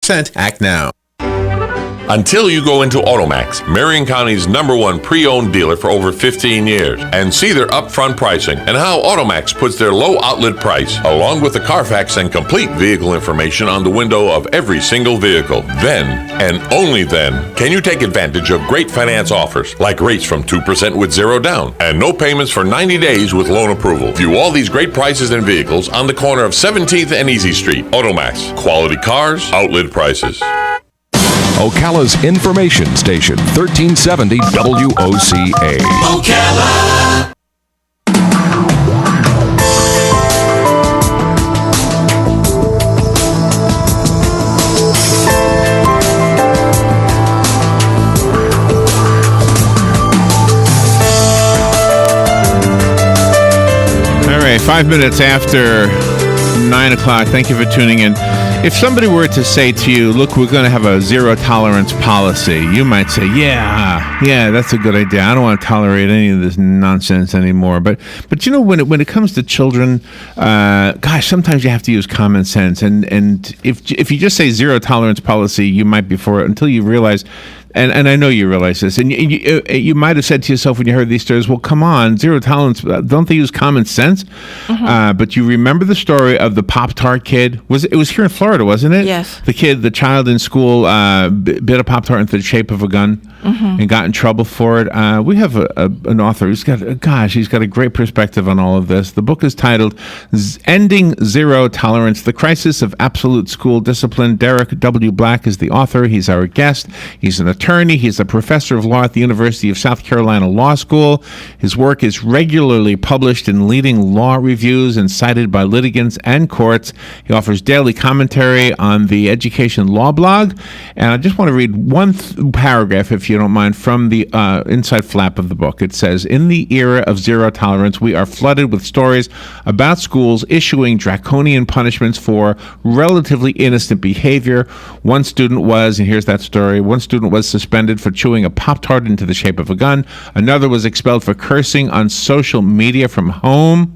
18%. Act now. Until you go into Automax, Marion County's #1 pre-owned dealer for over 15 years, and see their upfront pricing and how Automax puts their low outlet price, along with the Carfax and complete vehicle information on the window of every single vehicle. Then, and only then, can you take advantage of great finance offers, like rates from 2% with 0 down, and no payments for 90 days with loan approval. View all these great prices and vehicles on the corner of 17th and Easy Street. Automax. Quality cars, outlet prices. Ocala's information station, 1370 WOCA. Ocala. All right, 5 minutes after 9 o'clock. Thank you for tuning in. If somebody were to say to you, look, we're going to have a zero tolerance policy, you might say, yeah, that's a good idea. I don't want to tolerate any of this nonsense anymore. But you know, when it comes to children, sometimes you have to use common sense. And if you just say zero tolerance policy, you might be for it until you realize. And I know you realize this, and you might have said to yourself when you heard these stories, well, come on, zero tolerance, don't they use common sense? Mm-hmm. But you remember the story of the Pop-Tart Kid? It was here in Florida, wasn't it? Yes. The child in school bit a Pop-Tart into the shape of a gun and got in trouble for it. We have an author who's got a great perspective on all of this. The book is titled Ending Zero Tolerance, The Crisis of Absolute School Discipline. Derek W. Black is the author. He's our guest. He's an attorney. He's a professor of law at the University of South Carolina Law School. His work is regularly published in leading law reviews and cited by litigants and courts. He offers daily commentary on the Education Law blog. And I just want to read one paragraph, if you don't mind, from the inside flap of the book. It says, in the era of zero tolerance, we are flooded with stories about schools issuing draconian punishments for relatively innocent behavior. One student was, and here's that story, was suspended for chewing a Pop-Tart into the shape of a gun. Another was expelled for cursing on social media from home.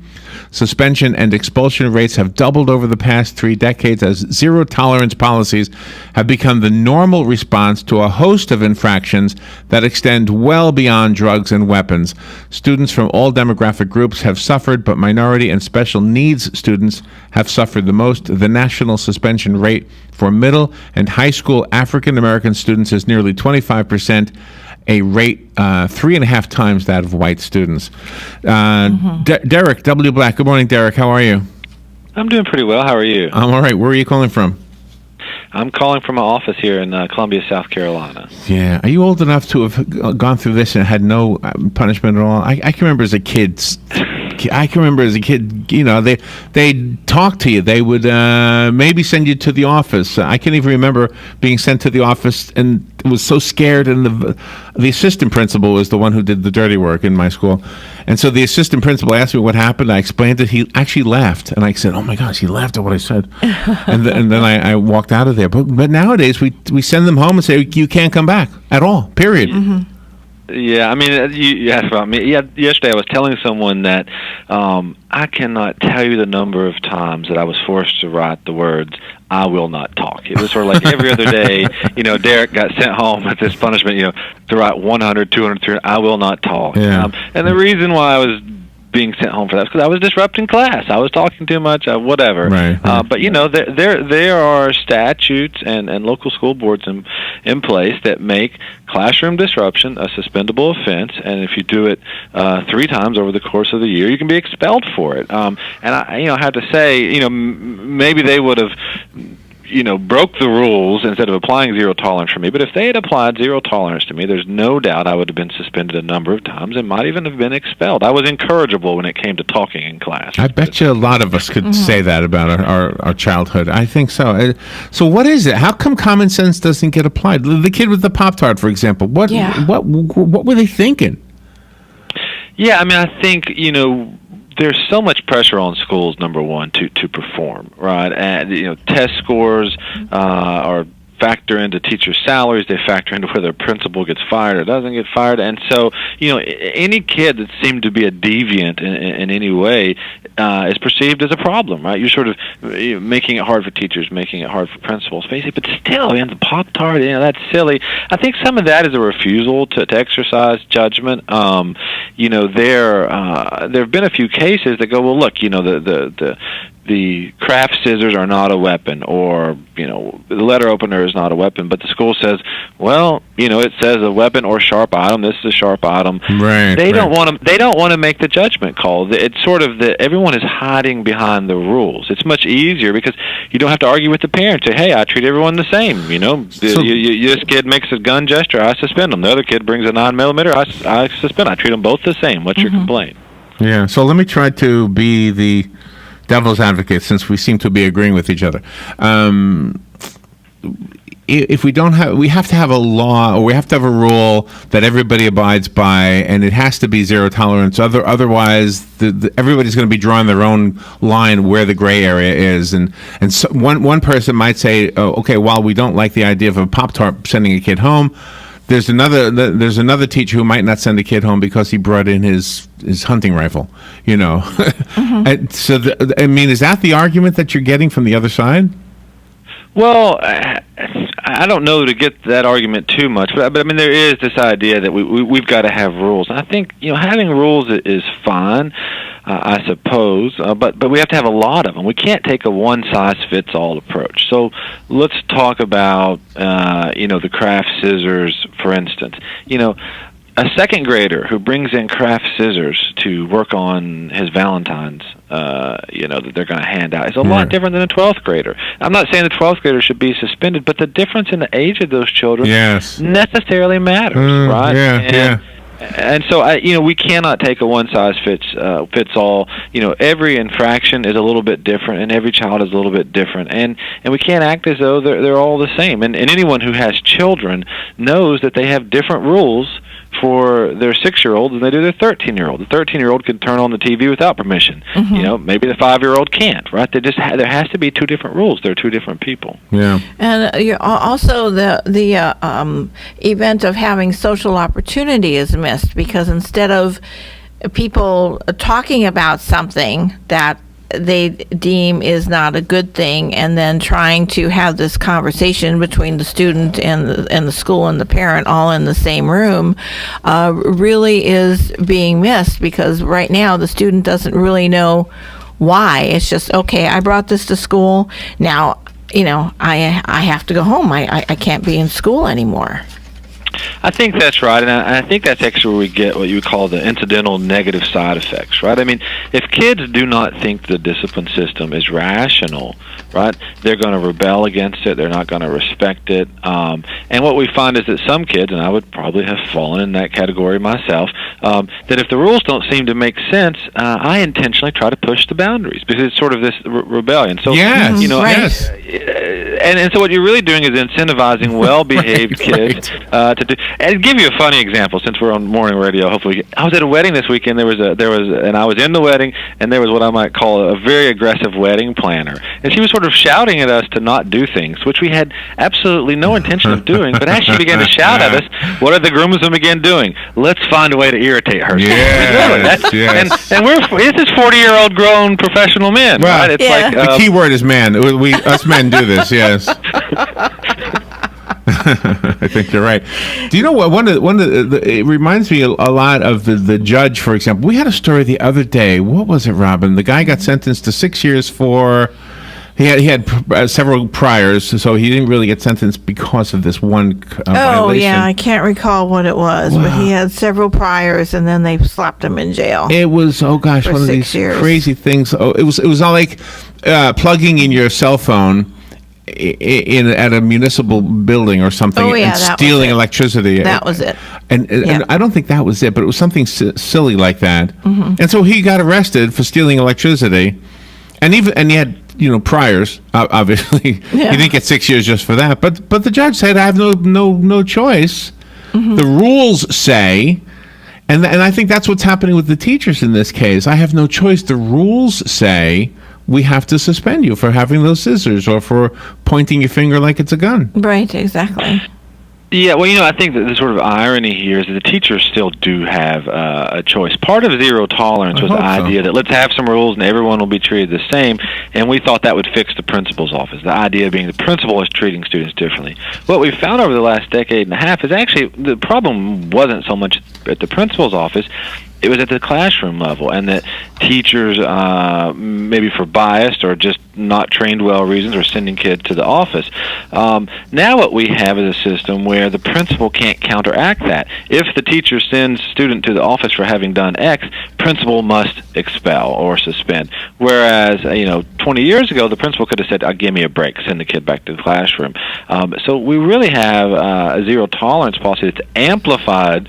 Suspension and expulsion rates have doubled over the past 3 decades as zero-tolerance policies have become the normal response to a host of infractions that extend well beyond drugs and weapons. Students from all demographic groups have suffered, but minority and special needs students have suffered the most. The national suspension rate for middle and high school African-American students is nearly 25%, a rate 3.5 times that of white students. Derek W. Black. Good morning, Derek. How are you? I'm doing pretty well. How are you? I'm all right. Where are you calling from? I'm calling from my office here in Columbia, South Carolina. Yeah. Are you old enough to have gone through this and had no punishment at all? I can remember as a kid. You know, they'd talk to you. They would maybe send you to the office. I can even remember being sent to the office and was so scared. And the assistant principal was the one who did the dirty work in my school. And so the assistant principal asked me what happened. I explained it. He actually laughed. And I said, oh, my gosh, he laughed at what I said. and then I walked out of there. But nowadays, we send them home and say, you can't come back at all, period. Mm-hmm. Yeah, I mean, you asked about me. Yeah, yesterday I was telling someone that I cannot tell you the number of times that I was forced to write the words, I will not talk. It was sort of like every other day, Derek got sent home with this punishment, to write 100, 200, 300, I will not talk. Yeah. And the reason why I was being sent home for that because I was disrupting class. I was talking too much, whatever. Right. But there are statutes and local school boards in place that make classroom disruption a suspendable offense, and if you do it 3 times over the course of the year, you can be expelled for it. And I have to say, maybe they would have broke the rules instead of applying zero tolerance for me. But if they had applied zero tolerance to me, there's no doubt I would have been suspended a number of times and might even have been expelled. I was incorrigible when it came to talking in class. I bet you a lot of us could say that about our childhood. I think so. So what is it? How come common sense doesn't get applied? The kid with the Pop-Tart, for example, what were they thinking? Yeah, I mean, I think, there's so much pressure on schools, number one, to perform, right? And test scores are factor into teachers' salaries. They factor into whether a principal gets fired or doesn't get fired. And so, any kid that seemed to be a deviant in any way is perceived as a problem, right? You're sort of making it hard for teachers, making it hard for principals, basically. But still, man, the Pop-Tart, that's silly. I think some of that is a refusal to exercise judgment. There have been a few cases that go, well, look, the craft scissors are not a weapon, or the letter opener is not a weapon, but the school says, well, it says a weapon or sharp item. This is a sharp item. Right. They don't want to make the judgment call. It's sort of everyone is hiding behind the rules. It's much easier because you don't have to argue with the parents. Say, hey, I treat everyone the same. This kid makes a gun gesture, I suspend them. The other kid brings a 9mm, I suspend. I treat them both the same. What's your complaint? Yeah. So let me try to be the devil's advocate, since we seem to be agreeing with each other. If we have to have a law, or we have to have a rule that everybody abides by, and it has to be zero tolerance. Otherwise, everybody's going to be drawing their own line where the gray area is. And so one person might say, oh, okay, while we don't like the idea of a Pop-Tart sending a kid home, there's another teacher who might not send a kid home because he brought in his hunting rifle, And so, is that the argument that you're getting from the other side? Well, I don't know to get that argument too much, but there is this idea that we've got to have rules. And I think having rules is fine, I suppose, but we have to have a lot of them. We can't take a one-size-fits-all approach. So let's talk about the craft scissors, for instance. A second grader who brings in craft scissors to work on his Valentine's, that they're going to hand out, is a lot different than a 12th grader. I'm not saying the 12th grader should be suspended, but the difference in the age of those children necessarily matters, right? And so, we cannot take a one-size-fits-all. Every infraction is a little bit different, and every child is a little bit different. And we can't act as though they're all the same. And anyone who has children knows that they have different rules for their 6-year-old than they do their 13-year-old. The 13-year-old can turn on the TV without permission. Maybe the 5-year-old can't, right? There has to be two different rules. They're two different people. Yeah. And also the event of having social opportunity is missed, because instead of people talking about something that they deem is not a good thing, and then trying to have this conversation between the student and the school and the parent all in the same room, really is being missed, because right now the student doesn't really know why. It's just, okay, I brought this to school, now I have to go home. I can't be in school anymore. I think that's right, and I think that's actually where we get what you would call the incidental negative side effects, right? If kids do not think the discipline system is rational, right, they're going to rebel against it, they're not going to respect it, and what we find is that some kids, and I would probably have fallen in that category myself, that if the rules don't seem to make sense, I intentionally try to push the boundaries, because it's sort of this rebellion. So, yes. And so what you're really doing is incentivizing well-behaved kids to do. And give you a funny example, since we're on morning radio. Hopefully, I was at a wedding this weekend. And I was in the wedding, and there was what I might call a very aggressive wedding planner, and she was sort of shouting at us to not do things, which we had absolutely no intention of doing. But as she began to shout at us, what did the groomsmen begin doing? Let's find a way to irritate her. Yes. And this is 40-year-old grown professional men, right? It's like the key word is man. Us men do this. Yes. I think you're right. Do you know what? It reminds me a lot of the judge, for example. We had a story the other day. What was it, Robin? The guy got sentenced to 6 years for. He had several priors, so he didn't really get sentenced because of this one violation. Oh, yeah, I can't recall what it was, but he had several priors, and then they slapped him in jail. It was, one of these crazy things. Oh, it was all like plugging in your cell phone at a municipal building or something, and stealing electricity. That was it. And I don't think that was it, but it was something silly like that. Mm-hmm. And so he got arrested for stealing electricity, and he had priors. Obviously, he didn't get 6 years just for that. But the judge said, I have no choice. Mm-hmm. The rules say. And I think that's what's happening with the teachers in this case. I have no choice. The rules say we have to suspend you for having those scissors or for pointing your finger like it's a gun. Right, exactly. Yeah, well, I think that the sort of irony here is that the teachers still do have a choice. Part of zero tolerance was the idea that let's have some rules and everyone will be treated the same, and we thought that would fix the principal's office. The idea being the principal is treating students differently. What we've found over the last decade and a half is actually the problem wasn't so much at the principal's office, it was at the classroom level, and that teachers, maybe for biased or just not trained well reasons, are sending kids to the office. Now what we have is a system where the principal can't counteract that. If the teacher sends student to the office for having done X, principal must expel or suspend. Whereas, 20 years ago, the principal could have said, give me a break, send the kid back to the classroom. So we really have a zero tolerance policy that's amplified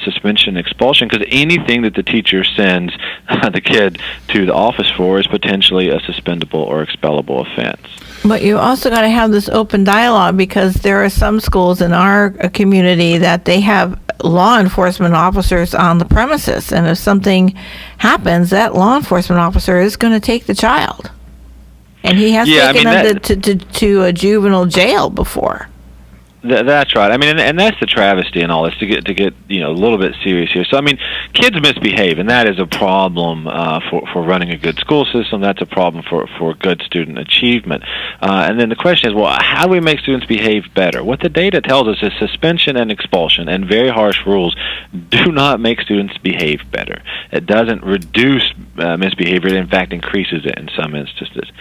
suspension and expulsion, because anything that the teacher sends the kid to the office for is potentially a suspendable or expellable offense. But you also got to have this open dialogue, because there are some schools in our community that they have law enforcement officers on the premises, and if something happens, that law enforcement officer is going to take the child, and he has taken them to a juvenile jail before. That's right. And that's the travesty in all this, to get a little bit serious here. So, kids misbehave, and that is a problem for running a good school system. That's a problem for good student achievement. And then the question is, well, how do we make students behave better? What the data tells us is suspension and expulsion and very harsh rules do not make students behave better. It doesn't reduce misbehavior. It, in fact, increases it in some instances.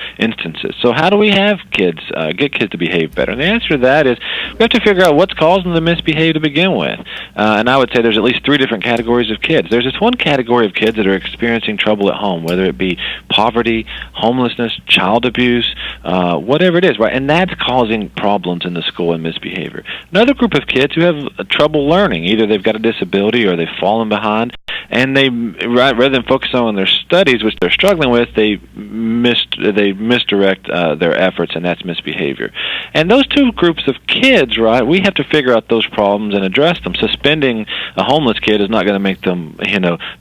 So how do we have kids get kids to behave better? And the answer to that is we have to figure out what's causing them to misbehave to begin with. And I would say there's at least three different categories of kids. There's this one category of kids that are experiencing trouble at home, whether it be poverty, homelessness, child abuse, whatever it is, right? And that's causing problems in the school and misbehavior. Another group of kids who have trouble learning. Either they've got a disability or they've fallen behind, and they, rather than focus on their studies, which they're struggling with, they misdirect their efforts, and that's misbehavior. And those two groups of kids, right, we have to figure out those problems and address them. Suspending a homeless kid is not going to make them,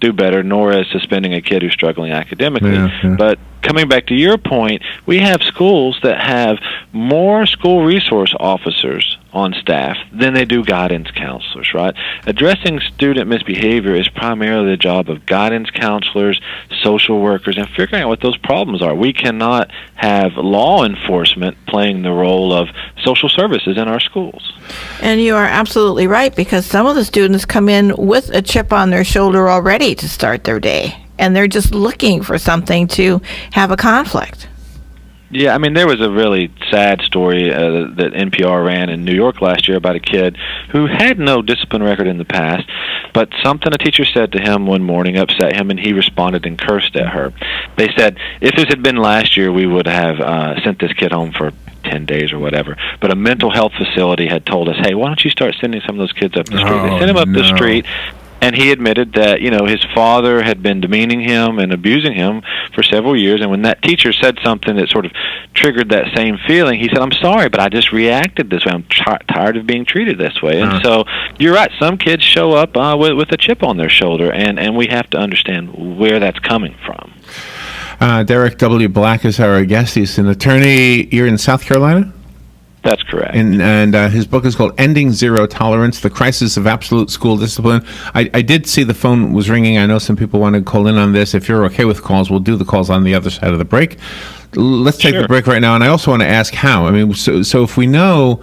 do better, nor is suspending a kid who's struggling academically. Yeah. But coming back to your point, we have schools that have more school resource officers on staff than they do guidance counselors, right? Addressing student misbehavior is primarily the job of guidance counselors, social workers, and figuring out what those problems are. We cannot have law enforcement playing the role of social services in our schools. And you are absolutely right, because some of the students come in with a chip on their shoulder already to start their day, and they're just looking for something to have a conflict. Yeah, there was a really sad story that NPR ran in New York last year about a kid who had no discipline record in the past, but something a teacher said to him one morning upset him, and he responded and cursed at her. They said, if this had been last year, we would have sent this kid home for 10 days or whatever. But a mental health facility had told us, hey, why don't you start sending some of those kids up the street? They sent him up the street. And he admitted that, his father had been demeaning him and abusing him for several years. And when that teacher said something that sort of triggered that same feeling, he said, I'm sorry, but I just reacted this way. I'm tired of being treated this way. And so you're right. Some kids show up with a chip on their shoulder, and we have to understand where that's coming from. Derek W. Black is our guest. He's an attorney. You're in South Carolina? That's correct. And his book is called Ending Zero Tolerance, The Crisis of Absolute School Discipline. I did see the phone was ringing. I know some people want to call in on this. If you're okay with calls, we'll do the calls on the other side of the break. Let's take the break right now. And I also want to ask how. So if we know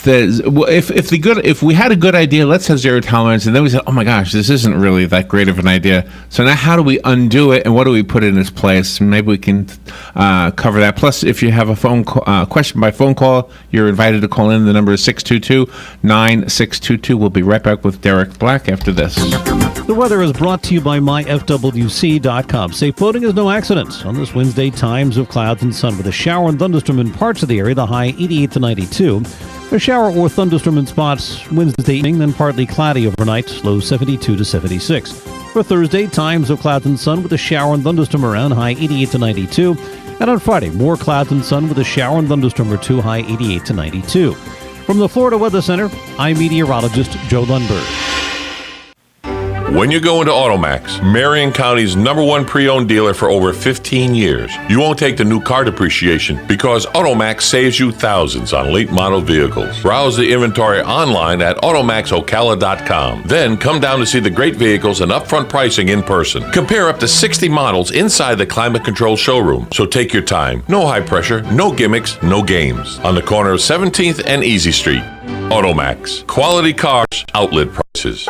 if we had a good idea, let's have zero tolerance, and then we said, oh my gosh, this isn't really that great of an idea. So now how do we undo it, and what do we put in its place? Maybe we can cover that. Plus, if you have a phone question by phone call, you're invited to call in. The number is 622-9622. We'll be right back with Derek Black after this. The weather is brought to you by myfwc.com. Safe boating is no accident. On this Wednesday, times of clouds and sun with a shower and thunderstorm in parts of the area, the high 88 to 92. A shower or thunderstorm in spots Wednesday evening, then partly cloudy overnight, low 72 to 76. For Thursday, times of clouds and sun with a shower and thunderstorm around, high 88 to 92. And on Friday, more clouds and sun with a shower and thunderstorm or two, high 88 to 92. From the Florida Weather Center, I'm meteorologist Joe Lundberg. When you go into Automax, Marion County's #1 pre-owned dealer for over 15 years, you won't take the new car depreciation because Automax saves you thousands on late model vehicles. Browse the inventory online at automaxocala.com. Then come down to see the great vehicles and upfront pricing in person. Compare up to 60 models inside the climate control showroom. So take your time. No high pressure, no gimmicks, no games. On the corner of 17th and Easy Street. Automax. Quality cars, outlet prices.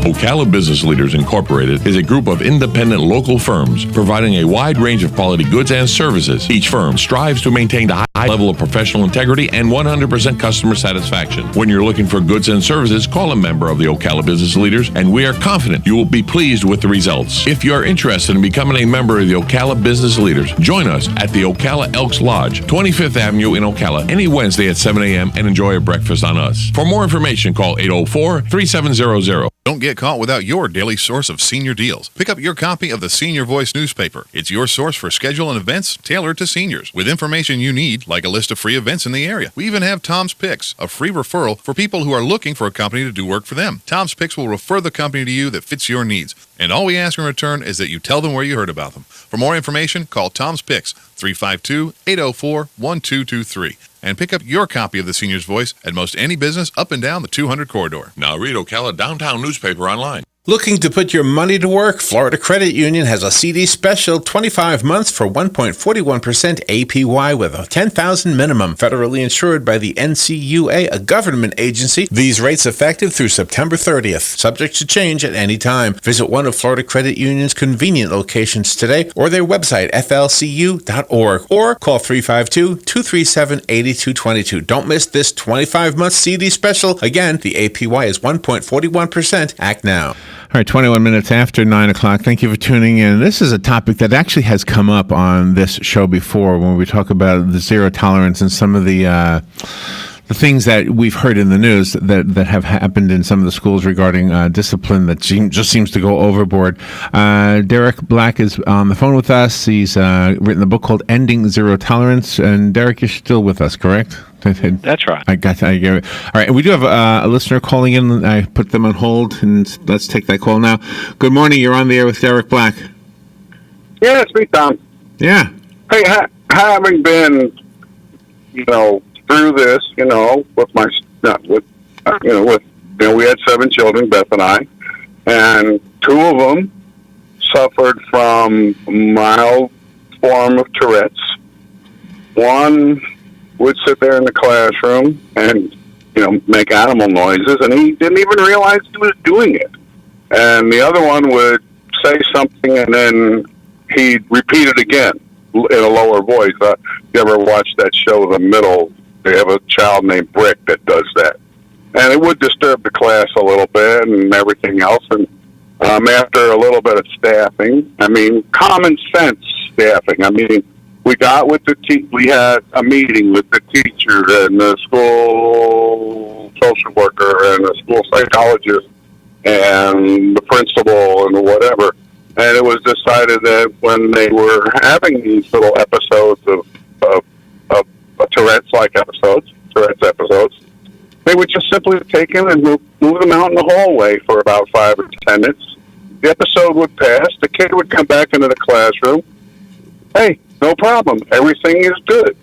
Ocala Business Leaders Incorporated is a group of independent local firms providing a wide range of quality goods and services. Each firm strives to maintain a high level of professional integrity and 100% customer satisfaction. When you're looking for goods and services, call a member of the Ocala Business Leaders, and we are confident you will be pleased with the results. If you're interested in becoming a member of the Ocala Business Leaders, join us at the Ocala Elks Lodge, 25th Avenue in Ocala, any Wednesday at 7 a.m. and enjoy a breakfast on us. For more information, call 804-3700. Don't get caught without your daily source of senior deals. Pick up your copy of the Senior Voice newspaper. It's your source for schedule and events tailored to seniors, with information you need, like a list of free events in the area. We even have Tom's Picks, a free referral for people who are looking for a company to do work for them. Tom's Picks will refer the company to you that fits your needs, and all we ask in return is that you tell them where you heard about them. For more information, call Tom's Picks, 352-804-1223. And pick up your copy of the Senior's Voice at most any business up and down the 200 corridor. Now read Ocala Downtown newspaper online. Looking to put your money to work? Florida Credit Union has a CD special, 25 months for 1.41% APY with a $10,000 minimum. Federally insured by the NCUA, a government agency. These rates effective through September 30th. Subject to change at any time. Visit one of Florida Credit Union's convenient locations today or their website, flcu.org, or call 352-237-8222. Don't miss this 25-month CD special. Again, the APY is 1.41%. Act now. All right, 21 minutes after 9 o'clock. Thank you for tuning in. This is a topic that actually has come up on this show before when we talk about the zero tolerance and some of the things that we've heard in the news that have happened in some of the schools regarding discipline that just seems to go overboard. Derek Black is on the phone with us. He's written a book called Ending Zero Tolerance. And Derek, you're still with us, correct? That's right. I get it. All right, and we do have a listener calling in. I put them on hold, and let's take that call now. Good morning. You're on the air with Derek Black. Yeah, it's me, Tom. Yeah. Hey, having been, through this, with my, we had 7 children, Beth and I, and 2 of them suffered from mild form of Tourette's. One would sit there in the classroom and, make animal noises, and he didn't even realize he was doing it. And the other one would say something, and then he'd repeat it again in a lower voice. You ever watch that show, The Middle? They have a child named Brick that does that. And it would disturb the class a little bit and everything else. And after a little bit of staffing, common sense staffing, we got with we had a meeting with the teacher and the school social worker and the school psychologist and the principal and whatever. And it was decided that when they were having these little episodes of Tourette's episodes, they would just simply take him and move them out in the hallway for about 5 or 10 minutes. The episode would pass. The kid would come back into the classroom. Hey, no problem. Everything is good.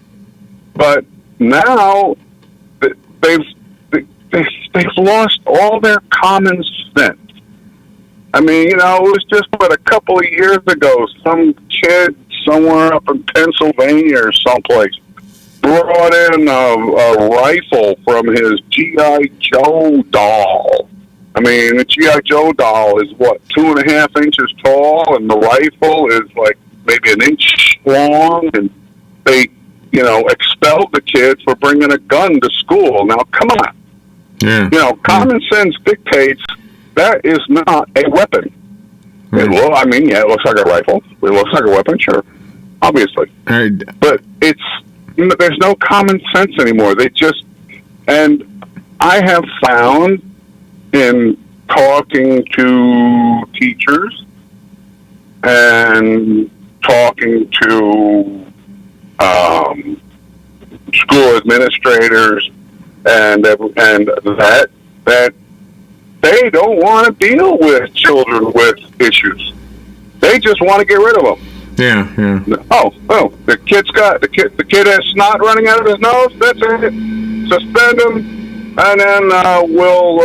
But now they've lost all their common sense. It was just a couple of years ago, some kid somewhere up in Pennsylvania or someplace brought in a rifle from his G.I. Joe doll. The G.I. Joe doll is, 2.5 inches tall, and the rifle is maybe an inch long, and they, expelled the kid for bringing a gun to school. Now, come on. Yeah. Common sense dictates that is not a weapon. Right. It looks like a rifle. It looks like a weapon, sure, obviously. But there's no common sense anymore. And I have found in talking to teachers and talking to school administrators and that they don't want to deal with children with issues. They just want to get rid of them. Yeah. Oh, the kid has snot running out of his nose. That's it. Suspend him, and then we'll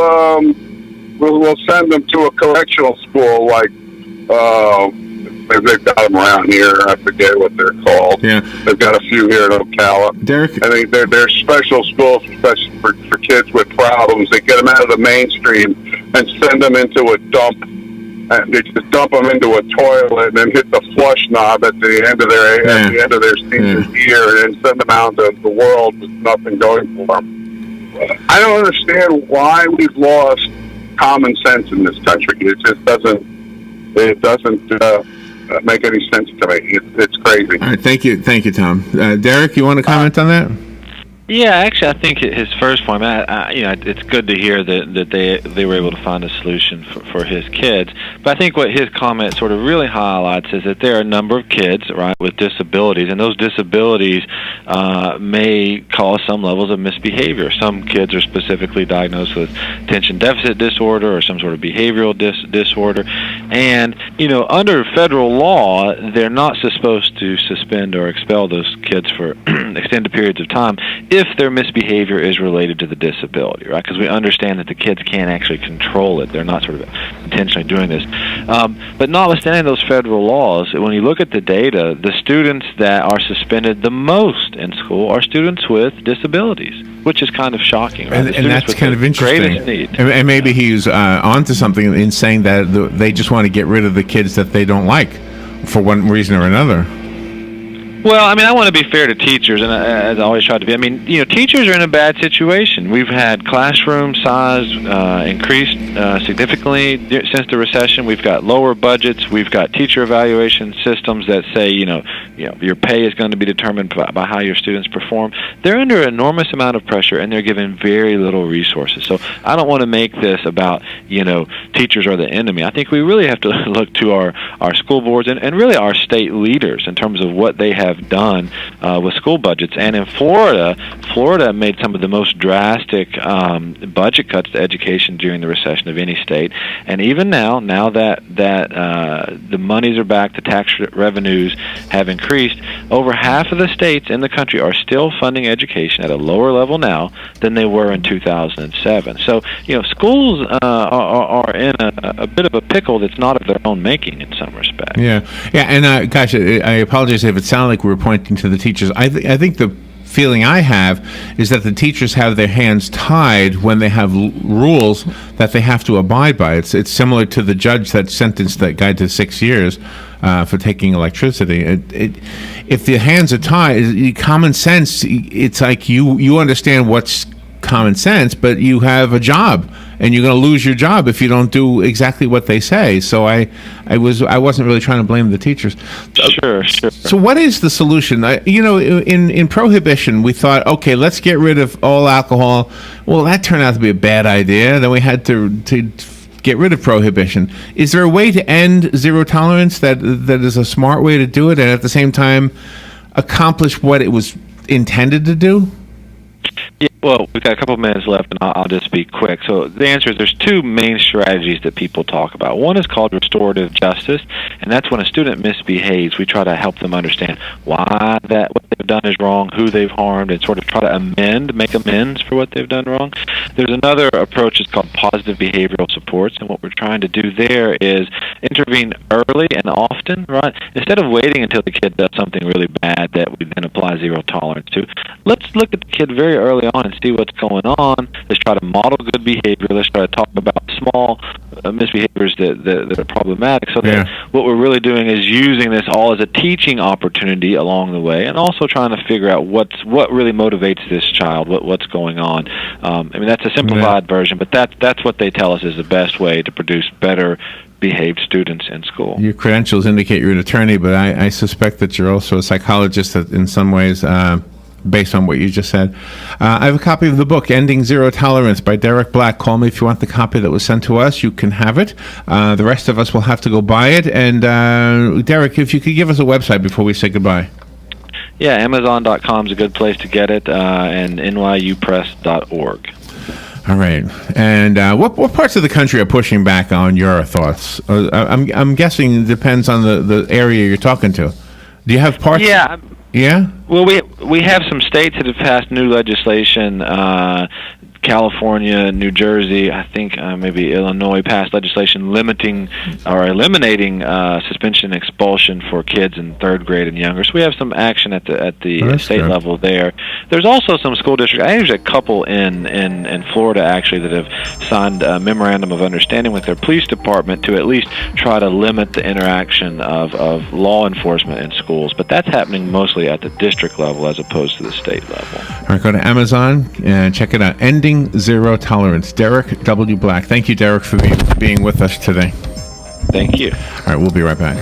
send them to a correctional school like they've got them around here. I forget what they're called. Yeah. They've got a few here in Ocala. Derek, I think they're special schools, especially for kids with problems. They get them out of the mainstream and send them into a dump. And they just dump them into a toilet and then hit the flush knob at the end of their senior year, and then send them out into the world with nothing going for them. I don't understand why we've lost common sense in this country. It just doesn't make any sense to me. It's crazy. all right, thank you, Tom. Derek, you want to comment on that? Yeah, actually, I think his first point, it's good to hear that they were able to find a solution for his kids. But I think what his comment sort of really highlights is that there are a number of kids, right, with disabilities, and those disabilities may cause some levels of misbehavior. Some kids are specifically diagnosed with attention deficit disorder or some sort of behavioral disorder. And, under federal law, they're not supposed to suspend or expel those kids for extended periods of time if their misbehavior is related to the disability, right? Because we understand that the kids can't actually control it. They're not sort of intentionally doing this. But notwithstanding those federal laws, when you look at the data, the students that are suspended the most in school are students with disabilities, which is kind of shocking, right? And that's kind of interesting. Need. And maybe he's onto something in saying that they just want to get rid of the kids that they don't like for one reason or another. Well, I want to be fair to teachers, and as I always try to be. Teachers are in a bad situation. We've had classroom size increased significantly since the recession. We've got lower budgets. We've got teacher evaluation systems that say, your pay is going to be determined by how your students perform. They're under an enormous amount of pressure, and they're given very little resources. So I don't want to make this about, teachers are the enemy. I think we really have to look to our school boards and really our state leaders in terms of what they have done with school budgets. And in Florida made some of the most drastic budget cuts to education during the recession of any state. And even now that the monies are back, the tax revenues have increased, over half of the states in the country are still funding education at a lower level now than they were in 2007. So, schools are in a bit of a pickle that's not of their own making in some respects. Yeah, and gosh, I apologize if it sounded like we were pointing to the teachers. I think the feeling I have is that the teachers have their hands tied when they have rules that they have to abide by. It's similar to the judge that sentenced that guy to 6 years for taking electricity. If the hands are tied, common sense, it's like you understand what's common sense, but you have a job, and you're going to lose your job if you don't do exactly what they say. So I wasn't really trying to blame the teachers. Sure. So what is the solution? In prohibition, we thought, okay, let's get rid of all alcohol. Well, that turned out to be a bad idea. Then we had to get rid of prohibition. Is there a way to end zero tolerance that is a smart way to do it, and at the same time accomplish what it was intended to do? Yeah, well, we've got a couple of minutes left, and I'll just be quick. So the answer is there's two main strategies that people talk about. One is called restorative justice, and that's when a student misbehaves. We try to help them understand why what they've done is wrong, who they've harmed, and sort of try to make amends for what they've done wrong. There's another approach that's called positive behavioral supports, and what we're trying to do there is intervene early and often, right? Instead of waiting until the kid does something really bad that we then apply zero tolerance to, let's look at the kid very early on and see what's going on. Let's try to model good behavior. Let's try to talk about small misbehaviors that are problematic. So that what we're really doing is using this all as a teaching opportunity along the way, and also trying to figure out what really motivates this child, what's going on. That's a simplified version, but that's what they tell us is the best way to produce better behaved students in school. Your credentials indicate you're an attorney, but I suspect that you're also a psychologist in some ways, based on what you just said. I have a copy of the book, Ending Zero Tolerance by Derek Black. Call me if you want the copy that was sent to us. You can have it. The rest of us will have to go buy it. And Derek, if you could give us a website before we say goodbye. Yeah, Amazon.com is a good place to get it, and nyupress.org. All right. And what parts of the country are pushing back on your thoughts? I'm guessing it depends on the area you're talking to. Do you have parts? Yeah. Yeah? Well, we have some states that have passed new legislation. California, New Jersey, I think maybe Illinois passed legislation limiting or eliminating suspension and expulsion for kids in third grade and younger. So we have some action at the state level there. There's also some school districts. I think there's a couple in Florida actually that have signed a memorandum of understanding with their police department to at least try to limit the interaction of law enforcement in schools. But that's happening mostly at the district level as opposed to the state level. All right, go to Amazon and check it out. Ending Zero Tolerance. Derek W. Black. Thank you, Derek, for being with us today. Thank you. All right, we'll be right back.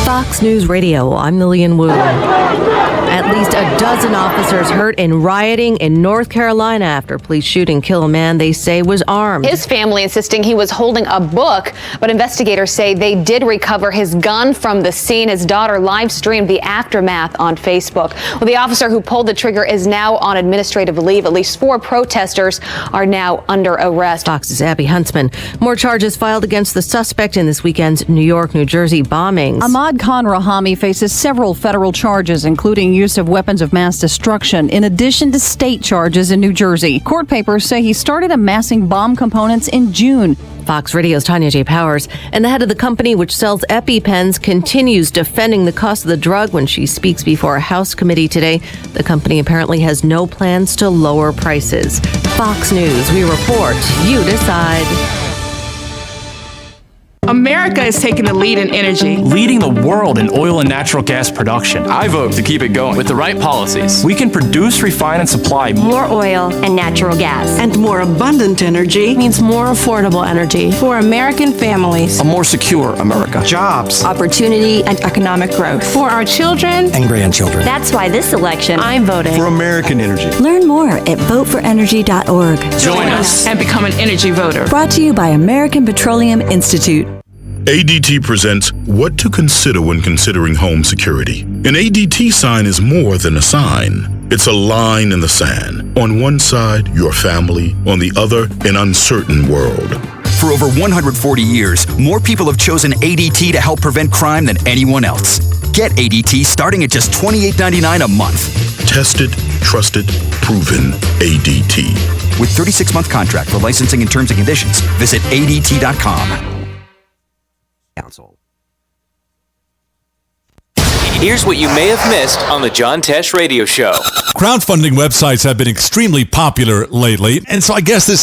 Fox News Radio, I'm Lillian Wu. At least a dozen officers hurt in rioting in North Carolina after police shooting kill a man they say was armed. His family insisting he was holding a book, but investigators say they did recover his gun from the scene. His daughter live streamed the aftermath on Facebook. Well, the officer who pulled the trigger is now on administrative leave. At least 4 protesters are now under arrest. Fox's Abby Huntsman. More charges filed against the suspect in this weekend's New York, New Jersey bombings. Ahmad Khan Rahami faces several federal charges, including use of weapons of mass destruction, in addition to state charges in New Jersey. Court papers say he started amassing bomb components in June. Fox Radio's Tanya J. Powers, and the head of the company which sells EpiPens, continues defending the cost of the drug when she speaks before a House committee today. The company apparently has no plans to lower prices. Fox News, we report, you decide. America is taking the lead in energy. Leading the world in oil and natural gas production. I vote to keep it going. With the right policies, we can produce, refine, and supply more oil and natural gas. And more abundant energy means more affordable energy for American families. A more secure America. Jobs. Opportunity and economic growth. For our children and grandchildren. That's why this election, I'm voting for American energy. Learn more at voteforenergy.org. Join us and become an energy voter. Brought to you by American Petroleum Institute. ADT presents What to Consider When Considering Home Security. An ADT sign is more than a sign. It's a line in the sand. On one side, your family. On the other, an uncertain world. For over 140 years, more people have chosen ADT to help prevent crime than anyone else. Get ADT starting at just $28.99 a month. Tested, trusted, proven ADT. With 36-month contract for licensing and terms and conditions, visit ADT.com. Council. Here's what you may have missed on the John Tesh Radio Show. Crowdfunding websites have been extremely popular lately, and so I guess this